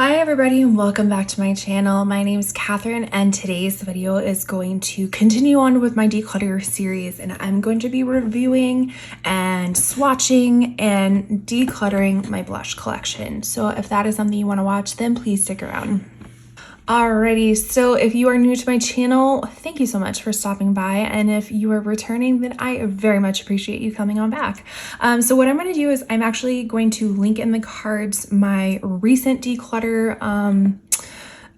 Hi everybody and welcome back to my channel. My name is Catherine and today's video is going to continue on with my declutter series, and I'm going to be reviewing and swatching and decluttering my blush collection. So if that is something you want to watch, then please stick around. Alrighty, so if you are new to my channel, thank you so much for stopping by, and if you are returning, then I very much appreciate you coming on back. So what I'm going to do is I'm actually going to link in the cards my recent declutter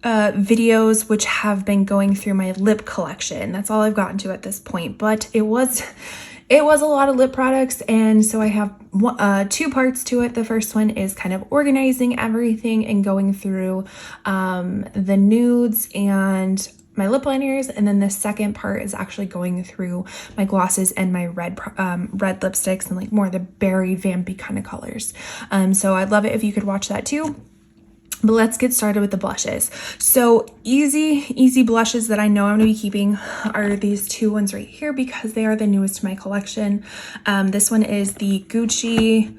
videos, which have been going through my lip collection. That's all I've gotten to at this point, but it was a lot of lip products, and so I have two parts to it. The first one is kind of organizing everything and going through the nudes and my lip liners, and then the second part is actually going through my glosses and my red lipsticks and like more of the berry vampy kind of colors. So I'd love it if you could watch that too. But let's get started with the blushes. So easy blushes that I know I'm gonna be keeping are these two ones right here because they are the newest to my collection. This one is the Gucci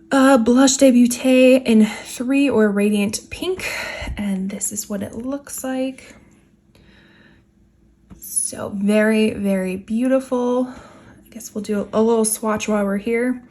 Blush Debutante in 3 or Radiant Pink. And this is what it looks like. So very, very beautiful. I guess we'll do a little swatch while we're here.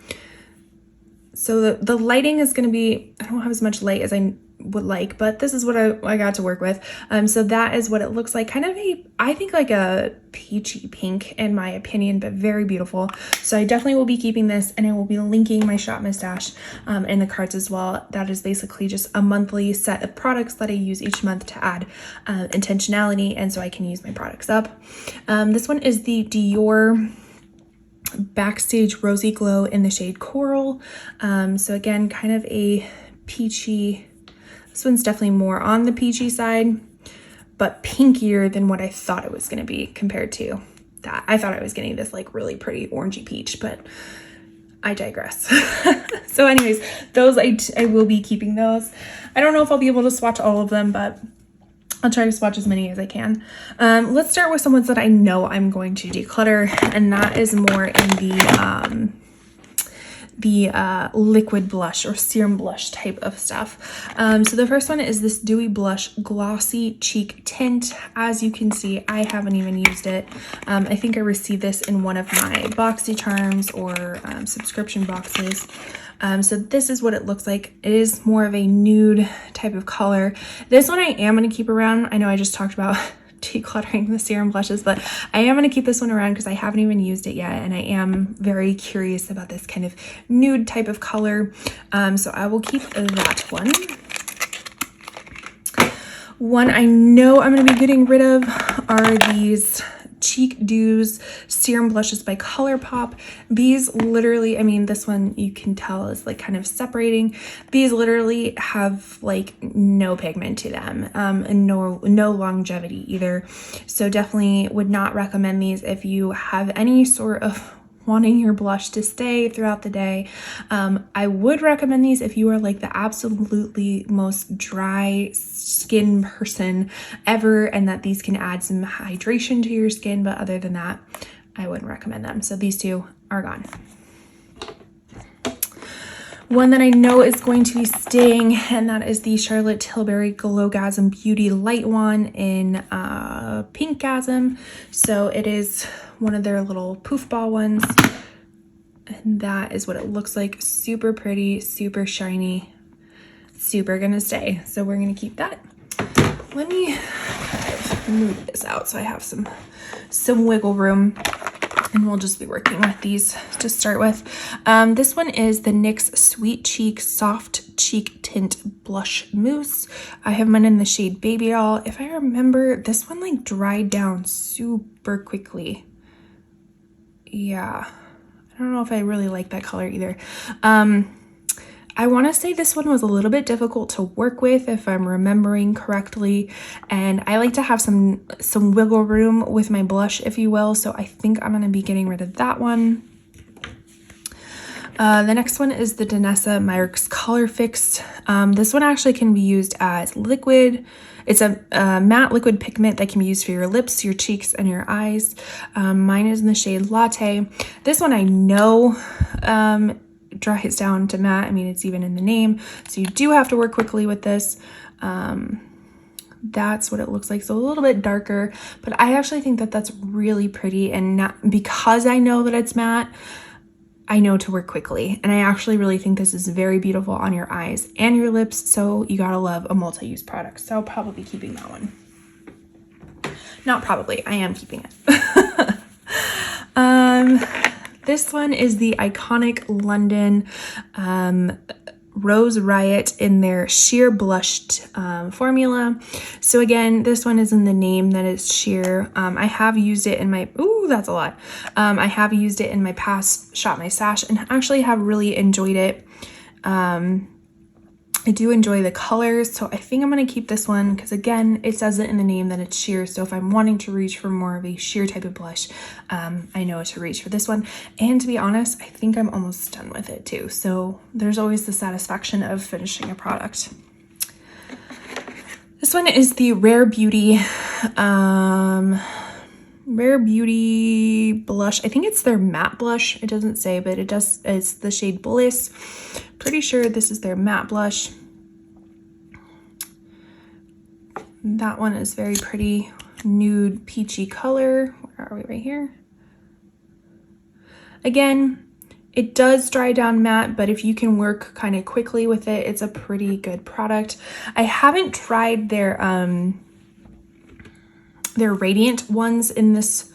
So the lighting is going to be, I don't have as much light as I would like, but this is what I got to work with. So that is what it looks like. Kind of I think like a peachy pink in my opinion, but very beautiful. So I definitely will be keeping this, and I will be linking my Shop Mustache in the cards as well. That is basically just a monthly set of products that I use each month to add intentionality, and so I can use my products up. This one is the Dior Backstage Rosy Glow in the shade Coral. So again, kind of a peachy, this one's definitely more on the peachy side, but pinkier than what I thought it was going to be compared to that. I thought I was getting this like really pretty orangey peach, but I digress. So anyways, those I will be keeping those. I don't know if I'll be able to swatch all of them, but I'll try to swatch as many as I can. Let's start with some ones that I know I'm going to declutter, and that is more in the liquid blush or serum blush type of stuff. So the first one is this Dewy Blush Glossy Cheek Tint. As you can see, I haven't even used it. I think I received this in one of my BoxyCharms or subscription boxes. So this is what it looks like. It is more of a nude type of color. This one I am going to keep around. I know I just talked about decluttering the serum blushes, but I am going to keep this one around because I haven't even used it yet, and I am very curious about this kind of nude type of color. So I will keep that one. One I know I'm going to be getting rid of are these Cheek Dews serum blushes by ColourPop. These literally, I mean, this one you can tell is like kind of separating. These literally have like no pigment to them, and no longevity either. So definitely would not recommend these if you have any sort of wanting your blush to stay throughout the day. I would recommend these if you are like the absolutely most dry skin person ever, and that these can add some hydration to your skin, but other than that, I wouldn't recommend them. So these two are gone. One that I know is going to be staying, and that is the Charlotte Tilbury Glowgasm Beauty Light One in Pinkgasm. So it is one of their little poof ball ones, and that is what it looks like. Super pretty, super shiny, super gonna stay. So we're gonna keep that. Let me kind of move this out so I have some wiggle room, and we'll just be working with these to start with. This one is the NYX Sweet Cheek Soft Cheek Tint Blush Mousse. I have mine in the shade Baby Doll. If I remember, this one like dried down super quickly. Yeah, I don't know if I really like that color either. I want to say this one was a little bit difficult to work with if I'm remembering correctly, and I like to have some wiggle room with my blush, if you will, so I think I'm going to be getting rid of that one. The next one is the Danessa Myricks Color Fix. This one actually can be used as liquid. It's a matte liquid pigment that can be used for your lips, your cheeks, and your eyes. Mine is in the shade Latte. This one I know dries down to matte. I mean, it's even in the name. So you do have to work quickly with this. That's what it looks like. So a little bit darker, but I actually think that that's really pretty, and not because I know that it's matte, I know to work quickly. And I actually really think this is very beautiful on your eyes and your lips. So you gotta love a multi-use product. So I'll probably be keeping that one. Not probably, I am keeping it. This one is the iconic London Rose Riot in their sheer blushed formula. So again, this one is in the name that it's sheer. I have used it in my, ooh, that's a lot. I have used it in my past Shop My Stash and actually have really enjoyed it. I do enjoy the colors, so I think I'm going to keep this one because, again, it says it in the name that it's sheer. So if I'm wanting to reach for more of a sheer type of blush, I know to reach for this one. And to be honest, I think I'm almost done with it too. So there's always the satisfaction of finishing a product. This one is the Rare Beauty blush. I think it's their matte blush. It doesn't say, but it does. It's the shade Bliss. Pretty sure this is their matte blush. That one is very pretty nude peachy color. Where are we? Right here. Again, it does dry down matte, but if you can work kind of quickly with it, it's a pretty good product. I haven't tried their radiant ones in this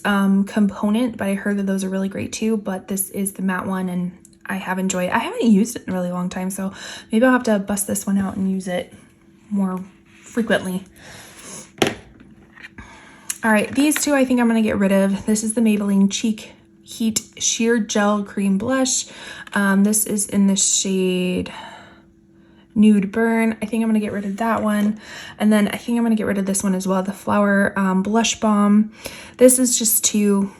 component, but I heard that those are really great too. But this is the matte one, and I have enjoyed it. I haven't used it in a really long time, so maybe I'll have to bust this one out and use it more frequently. All right, these two I think I'm gonna get rid of. This is the Maybelline Cheek Heat Sheer Gel Cream Blush. This is in the shade Nude Burn. I think I'm gonna get rid of that one. And then I think I'm gonna get rid of this one as well, the Flower Blush Balm. This is just too,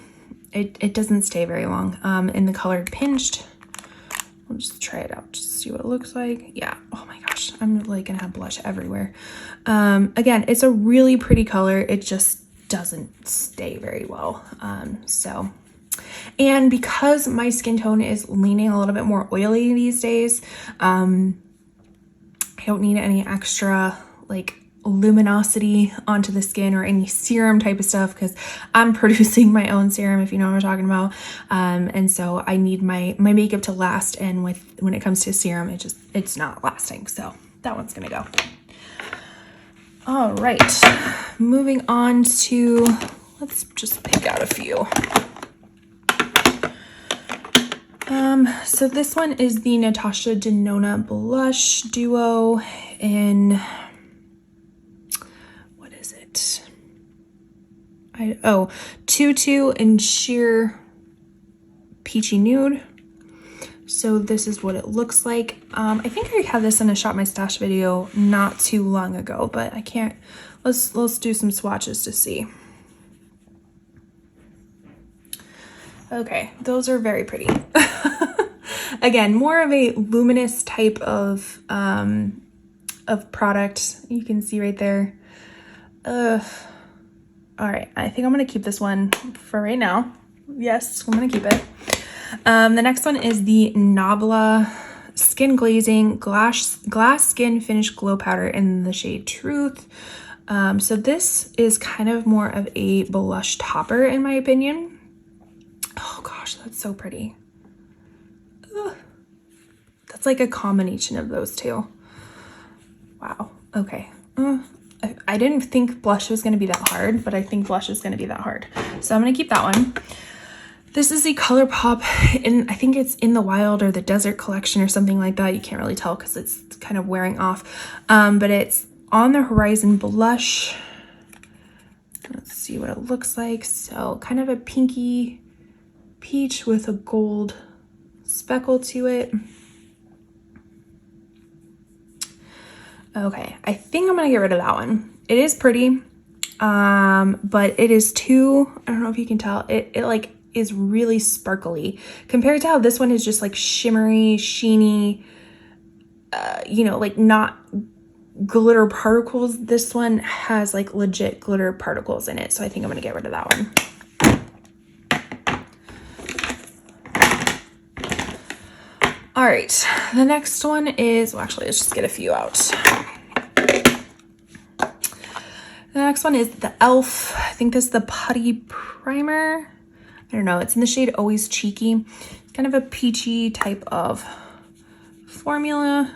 it doesn't stay very long. In the color Pinched. We'll just try it out, just see what it looks like. Yeah, oh my gosh, I'm like gonna have blush everywhere. Again, it's a really pretty color. It just doesn't stay very well. And because my skin tone is leaning a little bit more oily these days, I don't need any extra like luminosity onto the skin or any serum type of stuff because I'm producing my own serum, if you know what I'm talking about. And so I need my makeup to last, and when it comes to serum, it's not lasting. So that one's gonna go. All right, moving on to, let's just pick out a few. So this one is the Natasha Denona Blush Duo in, what is it? Tutu in Sheer Peachy Nude. So this is what it looks like. I think I had this in a Shop My Stash video not too long ago, but I can't, let's do some swatches to see. Okay, those are very pretty. Again, more of a luminous type of product. You can see right there. All right, I think I'm gonna keep this one for right now. Yes, I'm gonna keep it. The next one is the Nabla Skin Glazing Glass Skin Finish Glow Powder in the shade Truth. So this is kind of more of a blush topper in my opinion. Oh gosh, that's so pretty. Ugh. That's like a combination of those two. Wow, okay. I didn't think blush was gonna be that hard, but I think blush is gonna be that hard. So I'm gonna keep that one. This is the ColourPop, I think it's in the Wild or the Desert collection or something like that. You can't really tell because it's kind of wearing off. But it's On the Horizon Blush. Let's see what it looks like. So kind of a pinky peach with a gold speckle to it. Okay, I think I'm gonna get rid of that one. It is pretty, but it is too, I don't know if you can tell, it like is really sparkly compared to how this one is just like shimmery, sheeny, you know, like not glitter particles. This one has like legit glitter particles in it. So I think I'm gonna get rid of that one. right, the next one is, well, actually, let's just get a few out. The next one is the e.l.f. I think this is the Putty Primer. I don't know. It's in the shade Always Cheeky. It's kind of a peachy type of formula.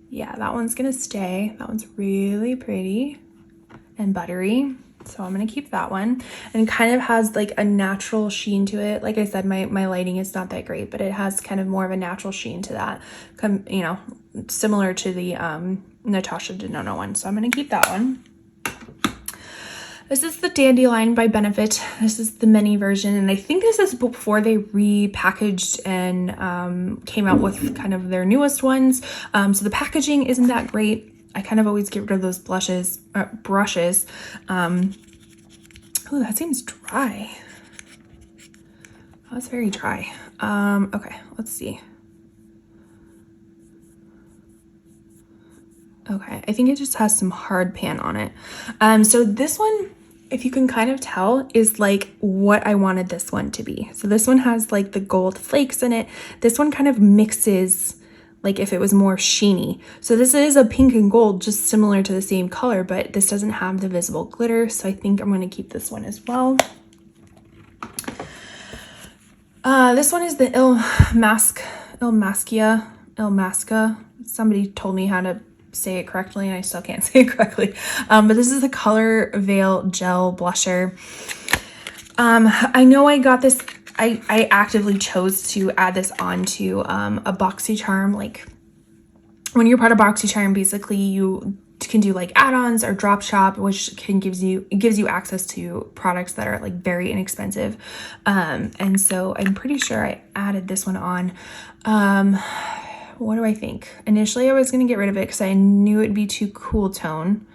Yeah, that one's going to stay. That one's really pretty and buttery. So I'm going to keep that one. And it kind of has like a natural sheen to it. Like I said, my lighting is not that great, but it has kind of more of a natural sheen to that. You know, similar to the Natasha Denona one. So I'm going to keep that one. This is the Dandelion by Benefit. This is the mini version, and I think this is before they repackaged and came out with kind of their newest ones. So the packaging isn't that great. I kind of always get rid of those brushes. Oh, that seems dry. Oh, that's very dry. Okay, let's see. Okay, I think it just has some hard pan on it. So this one, if you can kind of tell, is like what I wanted this one to be. So this one has like the gold flakes in it. This one kind of mixes like if it was more sheeny. So this is a pink and gold, just similar to the same color, but this doesn't have the visible glitter. So I think I'm going to keep this one as well. This one is the Il Masca. Somebody told me how to say it correctly and I still can't say it correctly. But this is the Color Veil Gel Blusher. I know I got this, I actively chose to add this onto a BoxyCharm. Like when you're part of BoxyCharm, basically you can do like add-ons or drop shop, which gives you access to products that are like very inexpensive. And so I'm pretty sure I added this one on. What do I think? Initially, I was going to get rid of it because I knew it'd be too cool tone.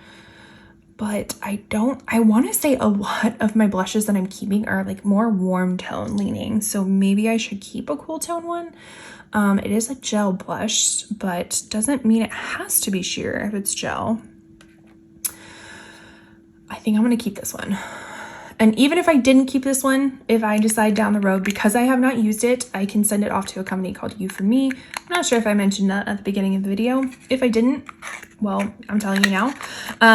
But I want to say a lot of my blushes that I'm keeping are like more warm tone leaning. So maybe I should keep a cool tone one. It is a gel blush, but doesn't mean it has to be sheer if it's gel. I think I'm going to keep this one. And even if I didn't keep this one, if I decide down the road, because I have not used it, I can send it off to a company called You For Me. I'm not sure if I mentioned that at the beginning of the video. If I didn't, well, I'm telling you now.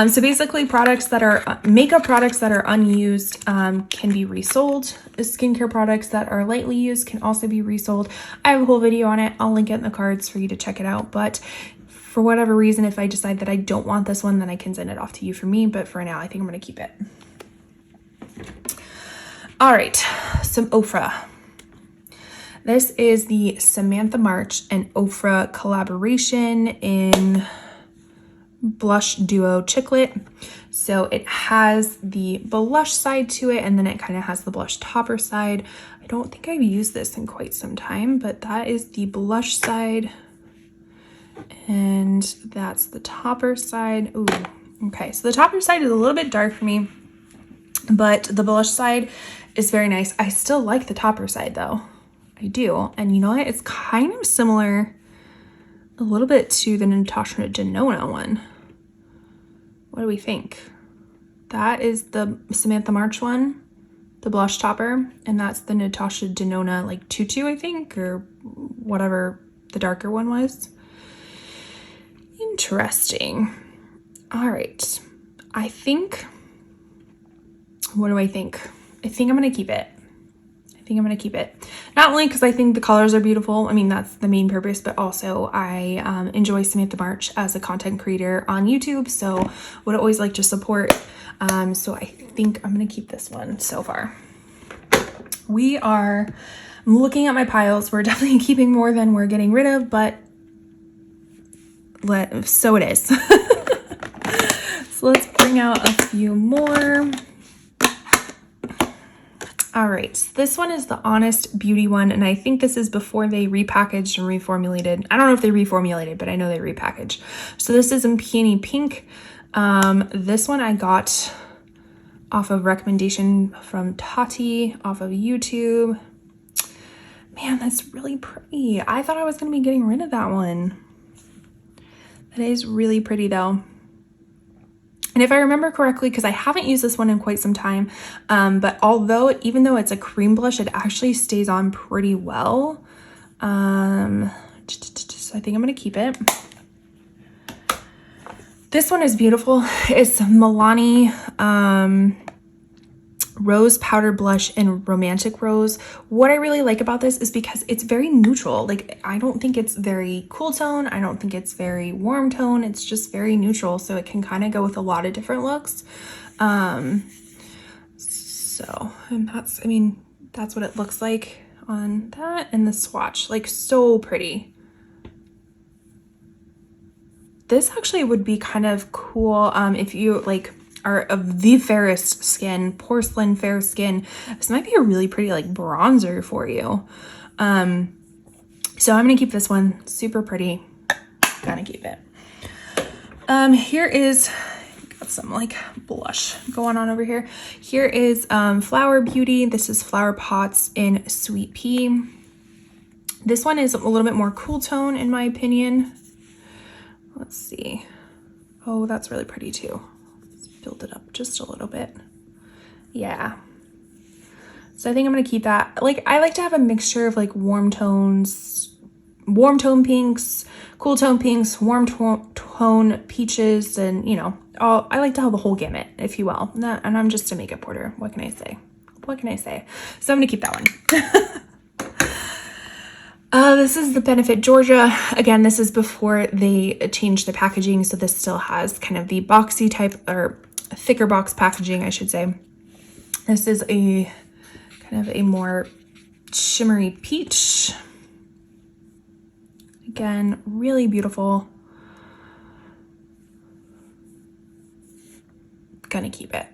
So basically products that are, makeup products that are unused can be resold. Skincare products that are lightly used can also be resold. I have a whole video on it. I'll link it in the cards for you to check it out. But for whatever reason, if I decide that I don't want this one, then I can send it off to You For Me. But for now, I think I'm going to keep it. All right, some Ofra. This is the Samantha March and Ofra collaboration in Blush Duo Chiclet. So it has the blush side to it, and then it kind of has the blush topper side. I don't think I've used this in quite some time, but that is the blush side, and that's the topper side. Ooh, okay, so the topper side is a little bit dark for me, but the blush side is very nice. I still like the topper side though. I do. And you know what? It's kind of similar a little bit to the Natasha Denona one. What do we think? That is the Samantha March one, the blush topper, and that's the Natasha Denona like Tutu, I think, or whatever the darker one was. Interesting. All right. I think, what do I think? I think I'm going to keep it. Not only because I think the colors are beautiful. I mean, that's the main purpose, but also I enjoy Samantha March as a content creator on YouTube. So would always like to support. So I think I'm going to keep this one so far. I'm looking at my piles. We're definitely keeping more than we're getting rid of, but so it is. So let's bring out a few more. All right, this one is the Honest Beauty one, and I think this is before they repackaged and reformulated. I don't know if they reformulated, but I know they repackaged. So this is in Peony Pink. This one I got off of recommendation from Tati off of YouTube. Man, that's really pretty. I thought I was going to be getting rid of that one. That is really pretty though. And if I remember correctly, because I haven't used this one in quite some time, but even though it's a cream blush, it actually stays on pretty well. So I think I'm gonna keep it. This one is beautiful. It's Milani Rose Powder Blush in Romantic Rose. What I really like about this is because it's very neutral. Like, I don't think it's very cool tone. I don't think it's very warm tone. It's just very neutral. So it can kind of go with a lot of different looks. And that's, I mean, that's what it looks like on that and the swatch. Like, so pretty. This actually would be kind of cool if you like are of the fairest skin, porcelain fair skin. This might be a really pretty like bronzer for you. So I'm gonna keep this one. Super pretty. Gotta keep it. Here is, got some like blush going on over here. Here is Flower Beauty. This is Flower Pots in Sweet Pea. This one is a little bit more cool tone in my opinion. Let's see. Oh, that's really pretty too. Let's build it up just a little bit. Yeah. So I think I'm gonna keep that. Like, I like to have a mixture of like warm tones, warm tone pinks, cool tone pinks, warm tone peaches, and you know, I like to have the whole gamut, if you will. And I'm just a makeup order. What can I say? What can I say? So I'm gonna keep that one. This is the Benefit Georgia. Again, this is before they changed the packaging, so this still has kind of the boxy type, or thicker box packaging, I should say. This is a kind of a more shimmery peach. Again, really beautiful. Gonna keep it.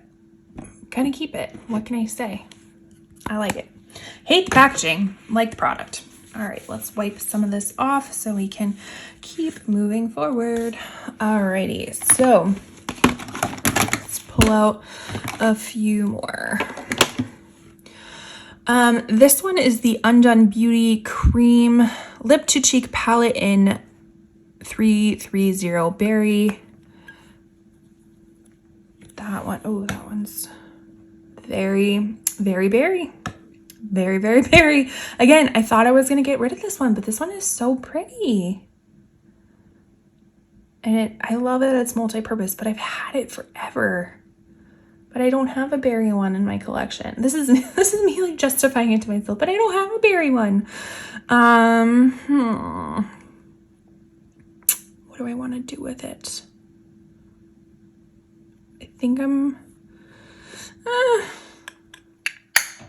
Gonna keep it. What can I say? I like it. Hate the packaging, like the product. All right, let's wipe some of this off so we can keep moving forward. Alrighty, so let's pull out a few more. This one is the Undone Beauty Cream Lip to Cheek Palette in 330 Berry. That one, oh, that one's very, very berry. Very, very berry. Again, I thought I was going to get rid of this one, but this one is so pretty. And I love that it's multi-purpose, but I've had it forever. But I don't have a berry one in my collection. This is me like justifying it to myself, but I don't have a berry one. What do I want to do with it? I think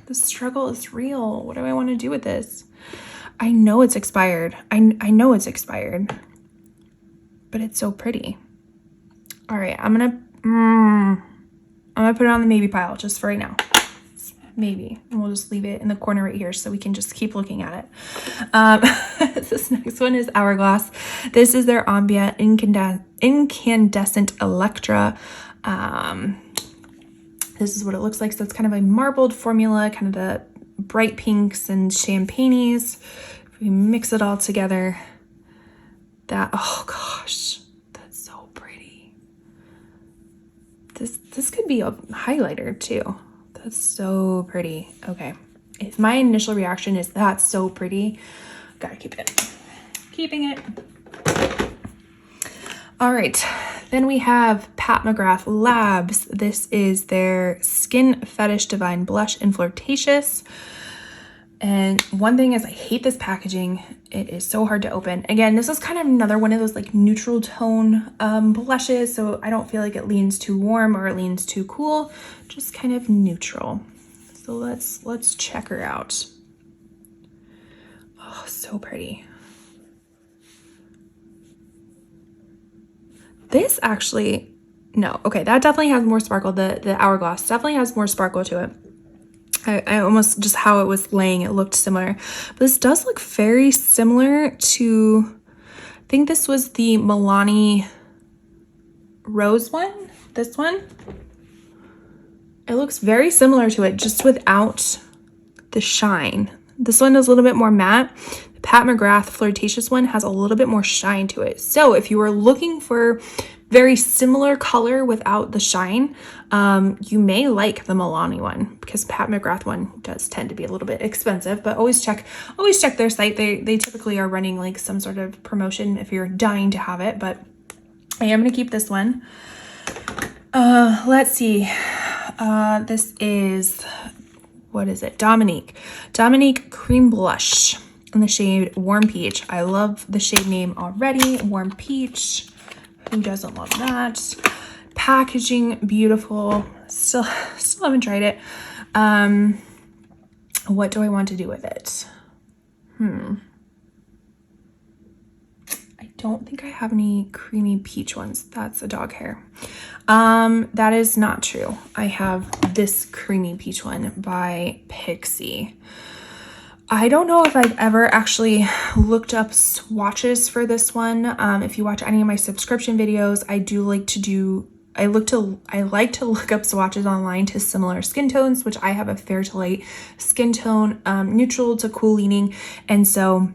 the struggle is real. What do I want to do with this? I know it's expired. I know it's expired, but it's so pretty. All right, I'm gonna put it on the maybe pile just for right now. Maybe, and we'll just leave it in the corner right here so we can just keep looking at it. This next one is Hourglass. This is their Ambient Incandescent Electra. This is what it looks like. So it's kind of a marbled formula, kind of the bright pinks and champagnes. If we mix it all together, oh gosh, that's so pretty. This could be a highlighter too. That's so pretty. Okay, if my initial reaction is that's so pretty, gotta keep it. Keeping it. All right, then we have Pat McGrath Labs. This is their Skin Fetish Divine Blush in Flirtatious. And one thing is I hate this packaging. It is so hard to open. Again, this is kind of another one of those like neutral tone blushes, so I don't feel like it leans too warm or it leans too cool, just kind of neutral. So let's check her out. Oh, so pretty. This actually, no, okay, that definitely has more sparkle. The Hourglass definitely has more sparkle to it. I almost, just how it was laying, it looked similar. But this does look very similar to, I think this was the Milani Rose one, this one. It looks very similar to it, just without the shine. This one is a little bit more matte. The Pat McGrath Flirtatious one has a little bit more shine to it. So if you are looking for very similar color without the shine, you may like the Milani one, because Pat McGrath one does tend to be a little bit expensive, but always check their site. They typically are running like some sort of promotion if you're dying to have it, but I am going to keep this one. Let's see. This is, what is it? Dominique Cream Blush in the shade Warm Peach. I love the shade name already. Warm Peach. Who doesn't love that? Packaging, beautiful. Still haven't tried it. What do I want to do with it? I don't think I have any creamy peach ones. That's a dog hair. That is not true. I have this creamy peach one by Pixie. I don't know if I've ever actually looked up swatches for this one. If you watch any of my subscription videos, I like to look up swatches online to similar skin tones, which I have a fair to light skin tone, neutral to cool leaning. And so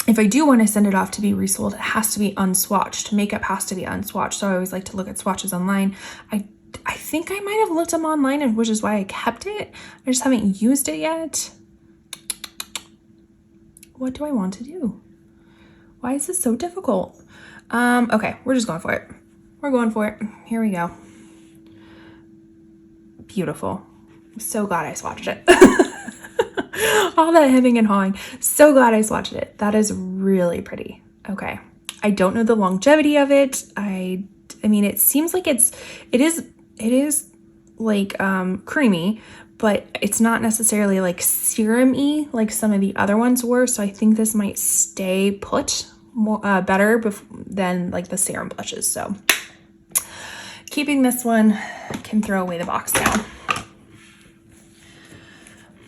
if I do want to send it off to be resold, it has to be unswatched. Makeup has to be unswatched. So I always like to look at swatches online. I think I might have looked them online, and which is why I kept it. I just haven't used it yet. What do I want to do? Why is this so difficult? Okay, we're just going for it. We're going for it. Here we go. Beautiful. I'm so glad I swatched it. All that hemming and hawing. So glad I swatched it. That is really pretty. Okay. I don't know the longevity of it. I mean, it seems like it is like creamy, but it's not necessarily like serum-y like some of the other ones were. So I think this might stay put more better than like the serum blushes. So keeping this one, can throw away the box now.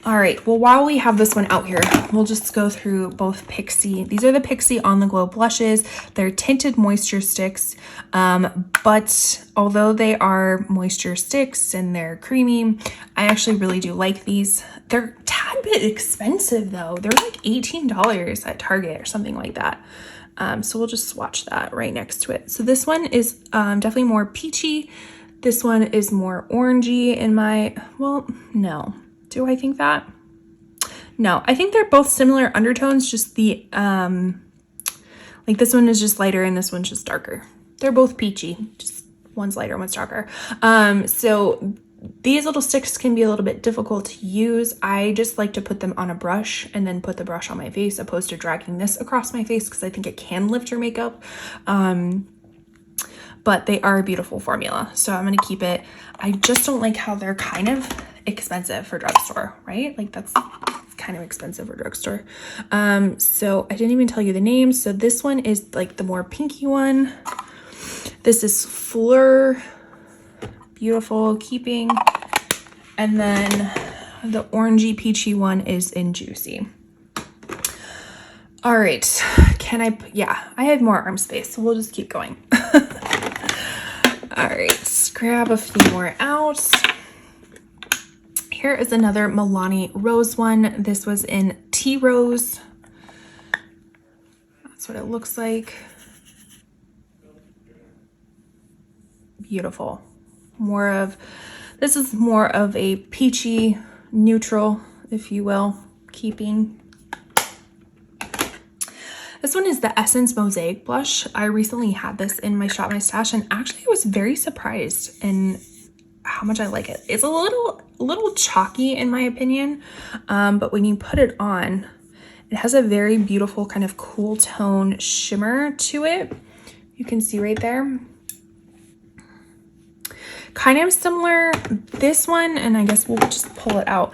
All right, well, while we have this one out here, we'll just go through both Pixie. These are the Pixie On The Glow blushes. They're tinted moisture sticks, but although they are moisture sticks and they're creamy, I actually really do like these. They're a tad bit expensive though. They're like $18 at Target or something like that. So we'll just swatch that right next to it. So this one is definitely more peachy. This one is more orangey in my, well, no. Do I think that? No, I think they're both similar undertones, just the, like this one is just lighter and this one's just darker. They're both peachy, just one's lighter, one's darker. So these little sticks can be a little bit difficult to use. I just like to put them on a brush and then put the brush on my face, opposed to dragging this across my face, because I think it can lift your makeup. But they are a beautiful formula, so I'm gonna keep it. I just don't like how they're kind of expensive for drugstore, right? Like that's kind of expensive for drugstore. So I didn't even tell you the name. So this one is like the more pinky one. This is Fleur, beautiful, keeping. And then the orangey peachy one is in Juicy. All right, yeah, I have more arm space, so we'll just keep going. All right, let's grab a few more out. Here is another Milani Rose one. This was in Tea Rose. That's what it looks like. Beautiful. This is more of a peachy neutral, if you will, keeping. This one is the Essence Mosaic Blush. I recently had this in my Shop My Stash, and actually I was very surprised in how much I like it. It's a little chalky in my opinion, but when you put it on, it has a very beautiful kind of cool tone shimmer to it. You can see right there. Kind of similar, this one, and I guess we'll just pull it out.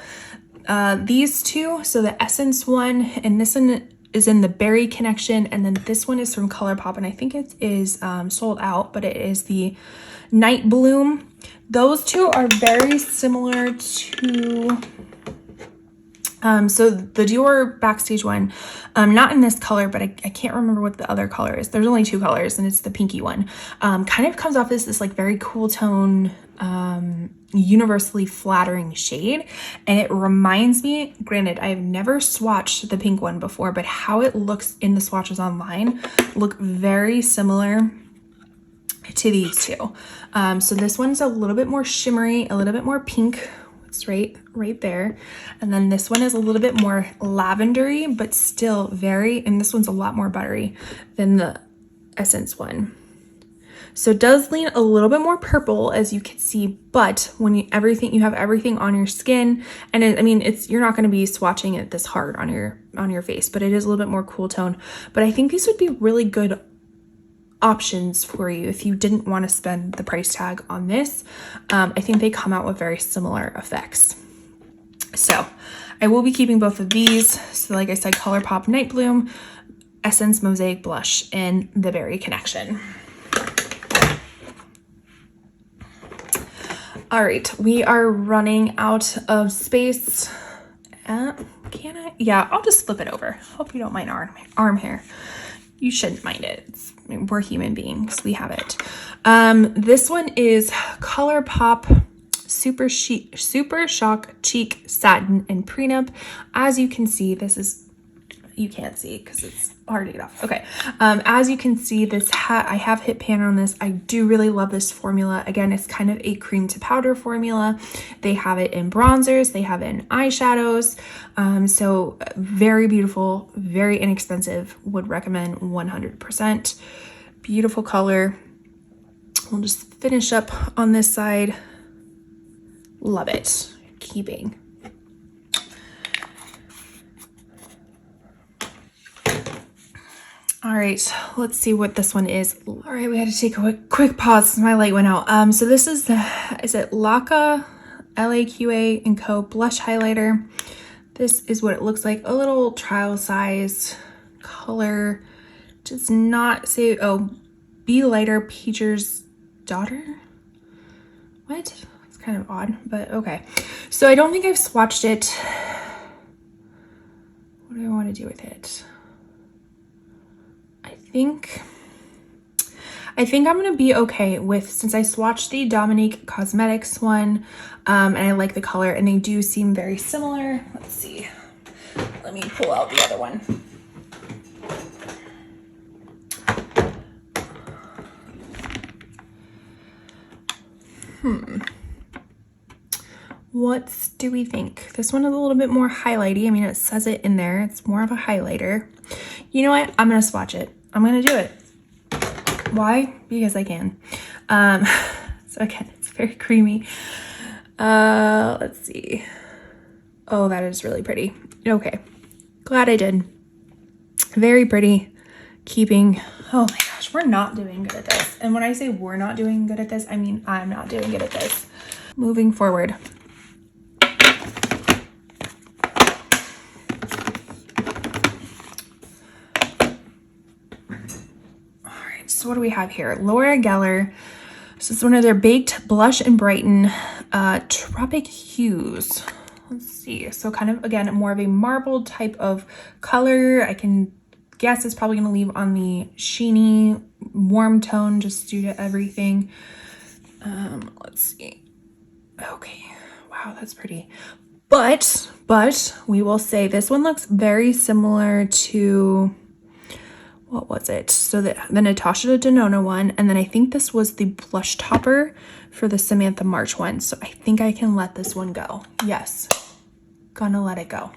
These two, so the Essence one and this one is in the Berry Connection, and then this one is from ColourPop, and I think it is sold out, but it is the Night Bloom. Those two are very similar to, so the Dior Backstage one, not in this color, but I can't remember what the other color is. There's only two colors, and it's the pinky one. Kind of comes off as this like very cool tone, universally flattering shade, and it reminds me, granted I have never swatched the pink one before, but how it looks in the swatches online look very similar to these two. So this one's a little bit more shimmery, a little bit more pink. It's right there. And then this one is a little bit more lavendery, but still and this one's a lot more buttery than the Essence one. So it does lean a little bit more purple, as you can see, but when you have everything on your skin, and you're not going to be swatching it this hard on your face, but it is a little bit more cool tone. But I think these would be really good options for you if you didn't want to spend the price tag on this. I think they come out with very similar effects. So I will be keeping both of these. So like I said, ColourPop Night Bloom, Essence Mosaic Blush, and the Berry Connection. All right, we are running out of space. Can I? Yeah, I'll just flip it over. Hope you don't mind arm hair. You shouldn't mind it. We're human beings. We have it. This one is ColourPop Super Shock Cheek Satin and Prenup. As you can see, you can't see because it's hard to get off. Okay. As you can see, this hat, I have hit pan on this. I do really love this formula. Again, it's kind of a cream to powder formula. They have it in bronzers. They have it in eyeshadows. So very beautiful, very inexpensive. Would recommend 100%. Beautiful color. We'll just finish up on this side. Love it. Keeping. All right, let's see what this one is. All right, we had to take a quick pause. My light went out. So this is it Laqa, LAQA & Co. Blush Highlighter. This is what it looks like. A little trial size color. Does not say, Be Lighter Peacher's Daughter. What? It's kind of odd, but okay. So I don't think I've swatched it. What do I want to do with it? I think I'm gonna be okay with, since I swatched the Dominique Cosmetics one, and I like the color, and they do seem very similar. Let's see. Let me pull out the other one. What do we think? This one is a little bit more highlighty. I mean, it says it in there. It's more of a highlighter. You know what? I'm gonna swatch it. I'm gonna do it. Why? Because I can. So again, it's very creamy. Let's see. Oh, that is really pretty. Okay. Glad I did. Very pretty. Keeping. Oh my gosh, we're not doing good at this. And when I say we're not doing good at this, I mean I'm not doing good at this. Moving forward. So what do we have here? Laura Geller. This is one of their Baked Blush and Brighten Tropic Hues. Let's see. So kind of, again, more of a marbled type of color. I can guess it's probably going to leave on the sheeny, warm tone just due to everything. Let's see. Okay. Wow, that's pretty. But we will say this one looks very similar to... what was it? So the Natasha Denona one, and then I think this was the blush topper for the Samantha March one. So I think I can let this one go. Yes, gonna let it go.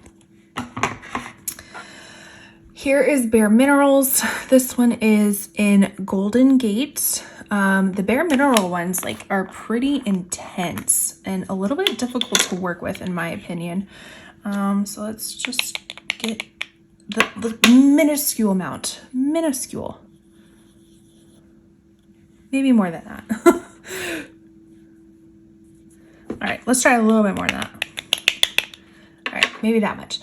Here is Bare Minerals. This one is in Golden Gate. The Bare Mineral ones are pretty intense and a little bit difficult to work with, in my opinion. So let's just get the minuscule amount. Minuscule. Maybe more than that. All right, let's try a little bit more than that. All right, maybe that much.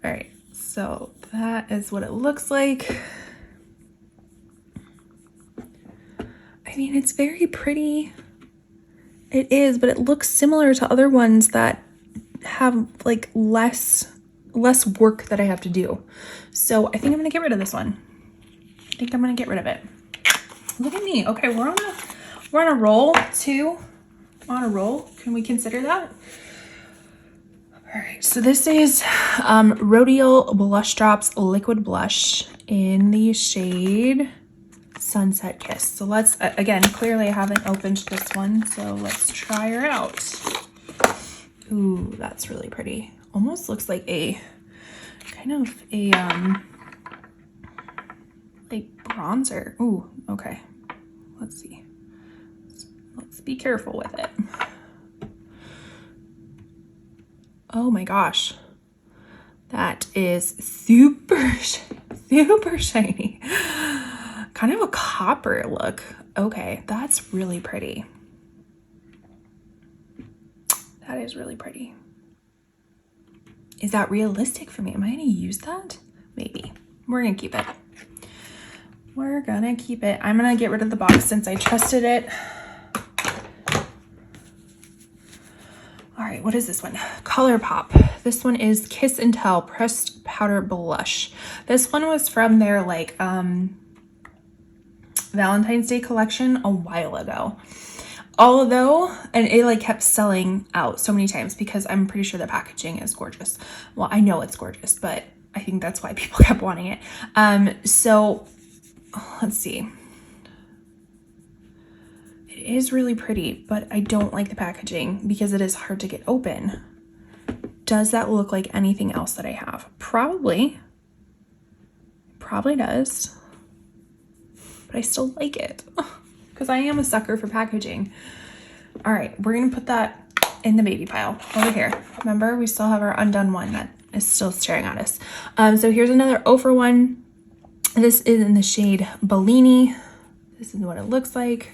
All right, so that is what it looks like. I mean, it's very pretty. It is, but it looks similar to other ones that have less work that I have to do. So I think I'm gonna get rid of this one. I think I'm gonna get rid of it. Look at me. Okay, we're on a roll too. On a roll. Can we consider that? All right, so this is Rodial Blush Drops Liquid Blush in the shade Sunset Kiss. So let's, again, clearly I haven't opened this one, so let's try her out. Ooh, that's really pretty. Almost looks like a, kind of a, like bronzer. Ooh, okay. Let's see. Let's be careful with it. Oh my gosh. That is super shiny. Kind of a copper look. Okay, that's really pretty. That is really pretty. Is that realistic for me? Am I gonna use that? Maybe. We're gonna keep it. We're gonna keep it. I'm gonna get rid of the box since I trusted it. All right, what is this one? ColourPop. This one is Kiss and Tell Pressed Powder Blush. This one was from their like Valentine's Day collection a while ago. Although, and it like kept selling out so many times because I'm pretty sure the packaging is gorgeous. Well, I know it's gorgeous, but I think that's why people kept wanting it. So let's see. It is really pretty, but I don't like the packaging because it is hard to get open. Does that look like anything else that I have? Probably. Probably does. But I still like it because I am a sucker for packaging. All right, we're gonna put that in the baby pile over here. Remember, we still have our undone one that is still staring at us. So here's another Ophir one. This is in the shade Bellini. This is what it looks like.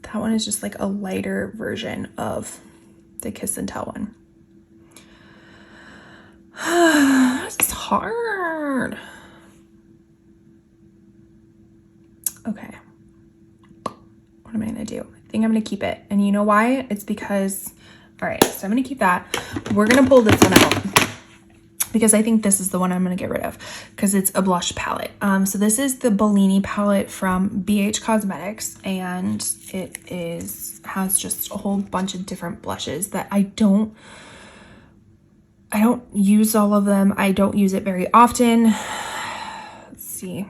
That one is just like a lighter version of the Kiss and Tell one. This is hard. Okay. What am I gonna do? I think I'm gonna keep it. And you know why? It's because, all right, so I'm gonna keep that. We're gonna pull this one out because I think this is the one I'm gonna get rid of because it's a blush palette. So this is the Bellini palette from BH Cosmetics, and it has just a whole bunch of different blushes that I don't use all of them. I don't use it very often. Let's see.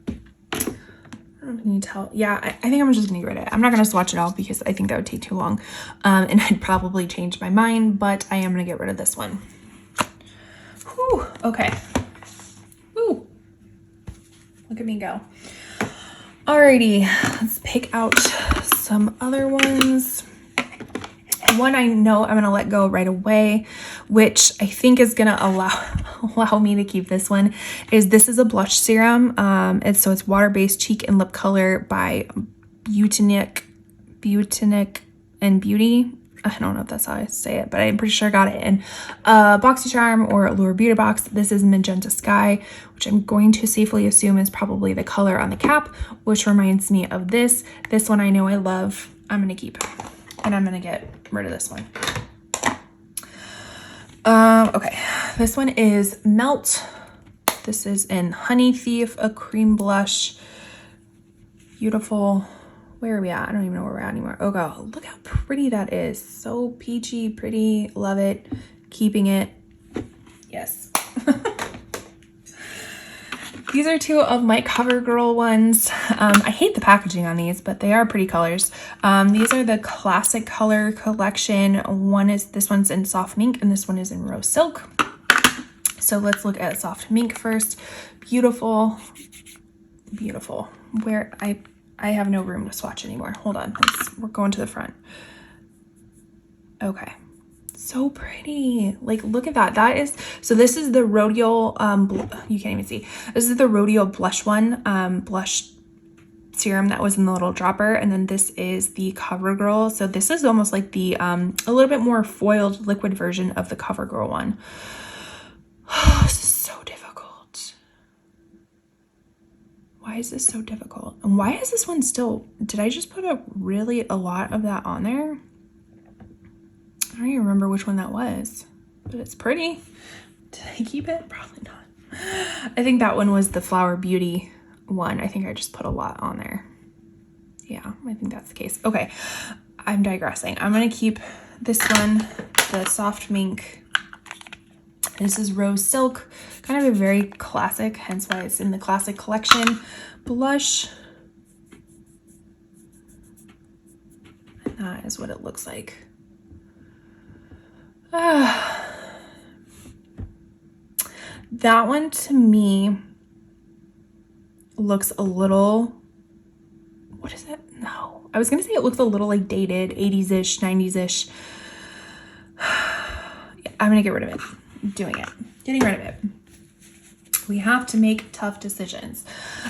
I don't know if you can tell. Yeah, I think I'm just gonna get rid of it. I'm not gonna swatch it all because I think that would take too long. And I'd probably change my mind, but I am gonna get rid of this one. Whew, okay. Woo. Look at me go. Alrighty, let's pick out some other ones. One I know I'm gonna let go right away, which I think is gonna allow me to keep this one, this is a blush serum. It's water-based cheek and lip color by Butinic and Beauty. I don't know if that's how I say it, but I'm pretty sure I got it in BoxyCharm or Allure Beauty Box. This is Magenta Sky, which I'm going to safely assume is probably the color on the cap, which reminds me of this. This one I know I love. I'm gonna keep it. And I'm gonna get rid of this one. Okay, this one is Melt. This is in Honey Thief, a cream blush. Beautiful. Where are we at? I don't even know where we're at anymore. Oh god, look how pretty that is. So peachy, pretty, love it. Keeping it. Yes. These are two of my CoverGirl ones. I hate the packaging on these, but they are pretty colors. These are the Classic Color Collection. This one's in Soft Mink, and this one is in Rose Silk. So let's look at Soft Mink first. Beautiful, beautiful. Where I have no room to swatch anymore. Hold on, we're going to the front. Okay. So pretty. Like, look at that. So this is the Rodial, you can't even see. This is the Rodial blush one, blush serum that was in the little dropper. And then this is the CoverGirl. So this is almost like the, a little bit more foiled liquid version of the CoverGirl one. This is so difficult. Why is this so difficult? And why is this one still, did I just put a lot of that on there? I don't even remember which one that was, but it's pretty. Did I keep it? Probably not. I think that one was the Flower Beauty one. I think I just put a lot on there. Yeah, I think that's the case. Okay, I'm digressing. I'm gonna keep this one, the Soft Mink. This is Rose Silk, kind of a very classic, hence why it's in the classic collection blush. And that is what it looks like. That one to me looks a little, what is it? No, I was gonna say it looks a little like dated, 80s-ish, 90s-ish. I'm gonna get rid of it. I'm doing it, getting rid of it. We have to make tough decisions.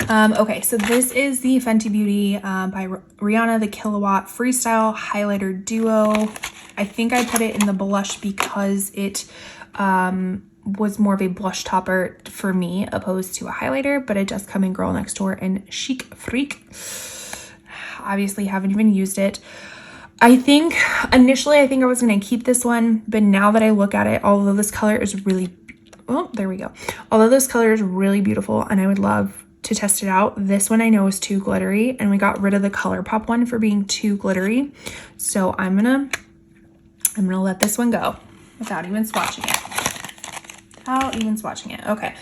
Okay, so this is the Fenty Beauty by Rihanna, the Kilowatt Freestyle Highlighter Duo. I think I put it in the blush because it was more of a blush topper for me opposed to a highlighter, but it does come in Girl Next Door and Chic Freak. Obviously haven't even used it. I think initially I was going to keep this one, but now that I look at it, although this color is really, oh, there we go. Although this color is really beautiful and I would love to test it out, this one I know is too glittery, and we got rid of the ColourPop one for being too glittery. So I'm gonna let this one go without even swatching it. Okay.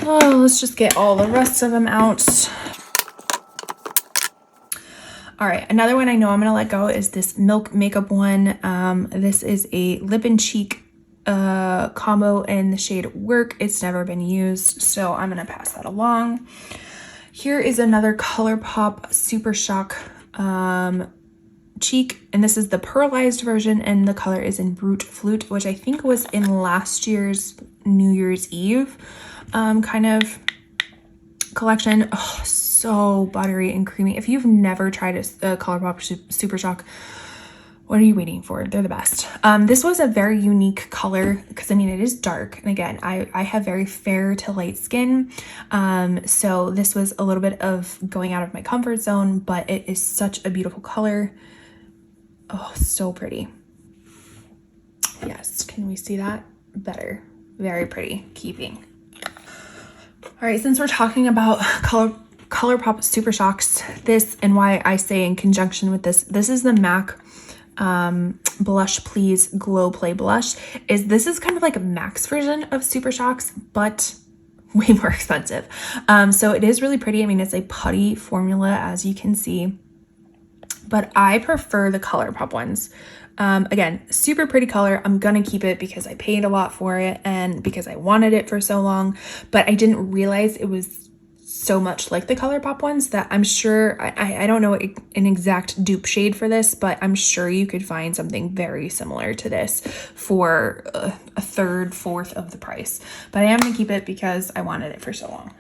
Oh, let's just get all the rest of them out. All right, another one I know I'm gonna let go is this Milk Makeup one. This is a lip and cheek combo in the shade Work. It's never been used, so I'm gonna pass that along. Here is another ColourPop Super Shock cheek, and this is the pearlized version, and the color is in Brute Flute, which I think was in last year's New Year's Eve kind of collection. Oh, so buttery and creamy. If you've never tried a ColourPop Super Shock, what are you waiting for? They're the best. This was a very unique color because I mean it is dark, and again I have very fair to light skin, so this was a little bit of going out of my comfort zone, but it is such a beautiful color. Oh, so pretty. Yes, can we see that better? Very pretty. Keeping. All right, since we're talking about ColourPop Super Shocks, this, and why I say in conjunction with this is the MAC Blush Please Glow Play Blush. This is kind of like a MAC's version of Super Shocks, but way more expensive. So it is really pretty. I mean, it's a putty formula, as you can see, but I prefer the ColourPop ones. Again, super pretty color. I'm gonna keep it because I paid a lot for it and because I wanted it for so long, but I didn't realize it was so much like the ColourPop ones that I'm sure, I don't know an exact dupe shade for this, but I'm sure you could find something very similar to this for a third, fourth of the price. But I am gonna keep it because I wanted it for so long.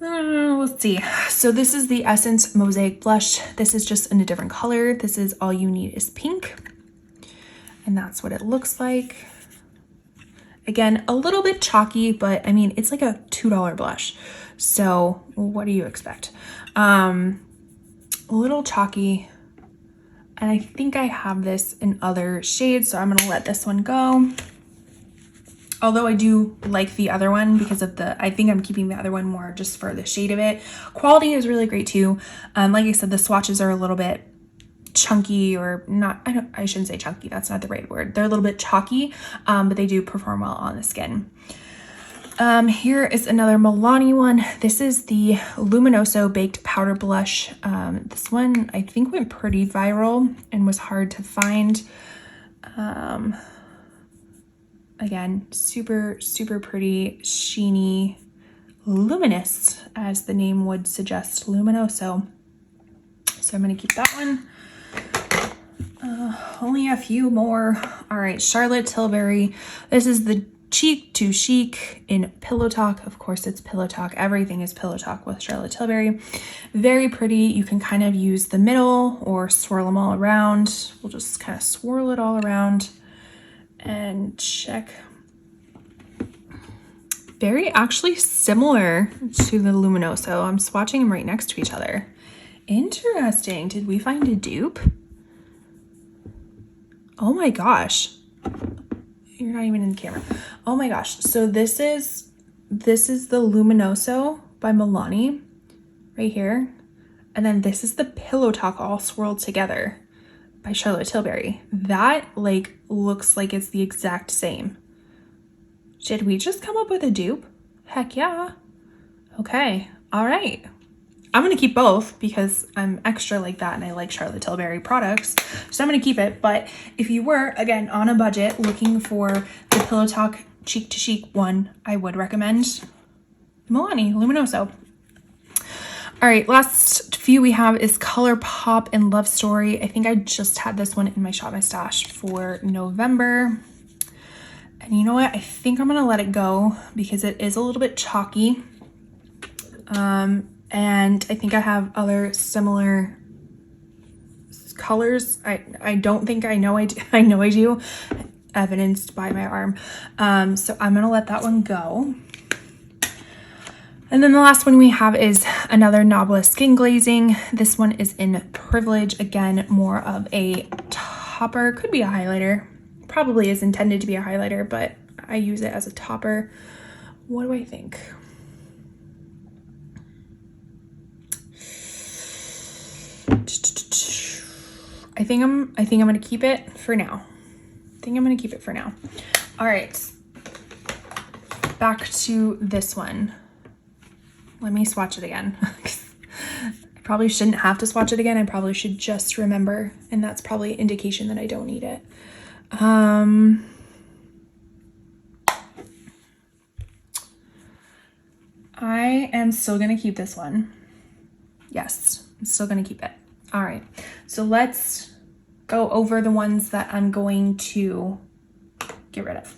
Let's see. So this is the Essence Mosaic Blush. This is just in a different color. This is All You Need Is Pink. And that's what it looks like. Again, a little bit chalky, but I mean, it's like a $2 blush. So what do you expect? A little chalky. And I think I have this in other shades, so I'm gonna let this one go. Although I do like the other one because of I think I'm keeping the other one more just for the shade of it. Quality is really great too. Like I said, the swatches are a little bit chunky, or not, I shouldn't say chunky, that's not the right word. They're a little bit chalky, but they do perform well on the skin. Here is another Milani one. This is the Luminoso Baked Powder Blush. This one I think went pretty viral and was hard to find. Again, super, super pretty, sheeny, luminous, as the name would suggest, Luminoso. So I'm gonna keep that one. Only a few more. All right, Charlotte Tilbury. This is the Cheek to Chic in Pillow Talk. Of course, it's Pillow Talk. Everything is Pillow Talk with Charlotte Tilbury. Very pretty. You can kind of use the middle or swirl them all around. We'll just kind of swirl it all around and check. Very actually similar to the Luminoso. I'm swatching them right next to each other. Interesting. Did we find a dupe? Oh my gosh. You're not even in the camera. Oh my gosh. So this is the Luminoso by Milani right here. And then this is the Pillow Talk all swirled together. by Charlotte Tilbury. That like looks like it's the exact same. Did we just come up with a dupe? Heck yeah. Okay, all right. I'm gonna keep both because I'm extra like that and I like Charlotte Tilbury products. So I'm gonna keep it. But if you were, again, on a budget looking for the Pillow Talk Cheek to Chic one, I would recommend Milani Luminoso. All right, last few we have is Color Pop and Love Story. I think I just had this one in my Shop My Stash for November. And you know what? I think I'm gonna let it go because it is a little bit chalky. And I think I have other similar colors. I don't think I know I do. I know I do, evidenced by my arm. So I'm gonna let that one go. And then the last one we have is another Nobla Skin Glazing. This one is in Privilege. Again, more of a topper, could be a highlighter. Probably is intended to be a highlighter, but I use it as a topper. What do I think? I think I'm gonna keep it for now. All right, back to this one. Let me swatch it again. I probably shouldn't have to swatch it again. I probably should just remember, and that's probably an indication that I don't need it. I am still gonna keep this one. Yes, I'm still gonna keep it. All right, so let's go over the ones that I'm going to get rid of.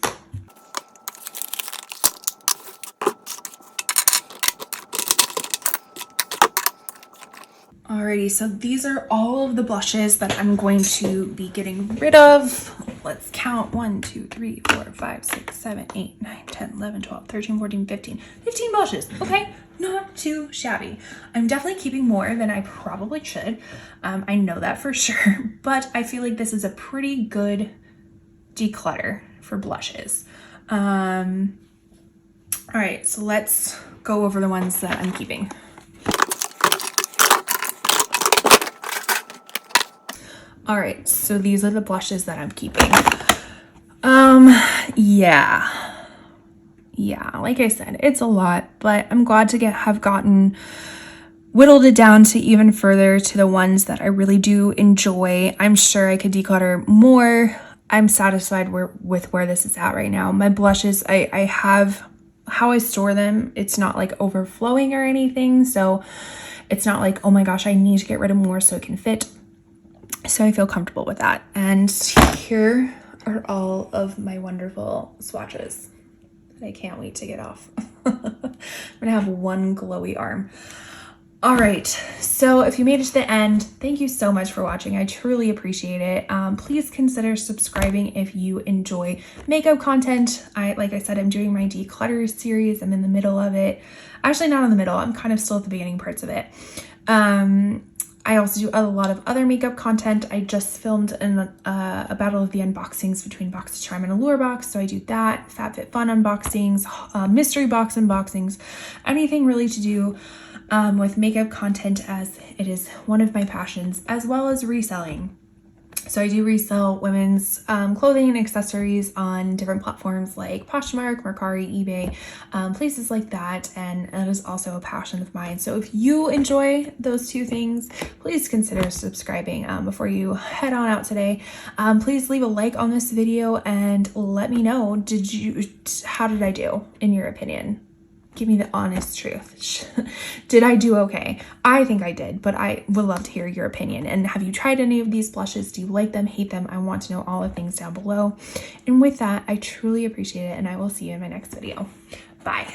Alrighty, so these are all of the blushes that I'm going to be getting rid of. Let's count. 1, 2, 3, 4, 5, 6, 7, 8, 9, 10, 11, 12, 13, 14, 15. 15 blushes. Okay, not too shabby. I'm definitely keeping more than I probably should. I know that for sure, but I feel like this is a pretty good declutter for blushes. All right, so let's go over the ones that I'm keeping. All right, so these are the blushes that I'm keeping. Yeah, like I said, it's a lot, but I'm glad to have gotten whittled it down to even further to the ones that I really do enjoy. I'm sure I could declutter more. I'm satisfied with where this is at right now. My blushes, I have how I store them. It's not like overflowing or anything, so it's not like, oh my gosh, I need to get rid of more so it can fit. So I feel comfortable with that. And here are all of my wonderful swatches that I can't wait to get off. I'm gonna have one glowy arm. All right, so if you made it to the end, thank you so much for watching. I truly appreciate it. Please consider subscribing if you enjoy makeup content. Like I said, I'm doing my declutter series. I'm in the middle of it. Actually, not in the middle. I'm kind of still at the beginning parts of it. I also do a lot of other makeup content. I just filmed a battle of the unboxings between Box to Charm and Allure Box, so I do that. FabFitFun unboxings, mystery box unboxings, anything really to do with makeup content, as it is one of my passions, as well as reselling. So I do resell women's clothing and accessories on different platforms like Poshmark, Mercari, eBay, places like that. And that is also a passion of mine. So if you enjoy those two things, please consider subscribing before you head on out today. Please leave a like on this video and let me know, how did I do in your opinion? Give me the honest truth. Did I do okay? I think I did, but I would love to hear your opinion. And have you tried any of these blushes? Do you like them, hate them? I want to know all the things down below. And with that, I truly appreciate it, and I will see you in my next video. Bye.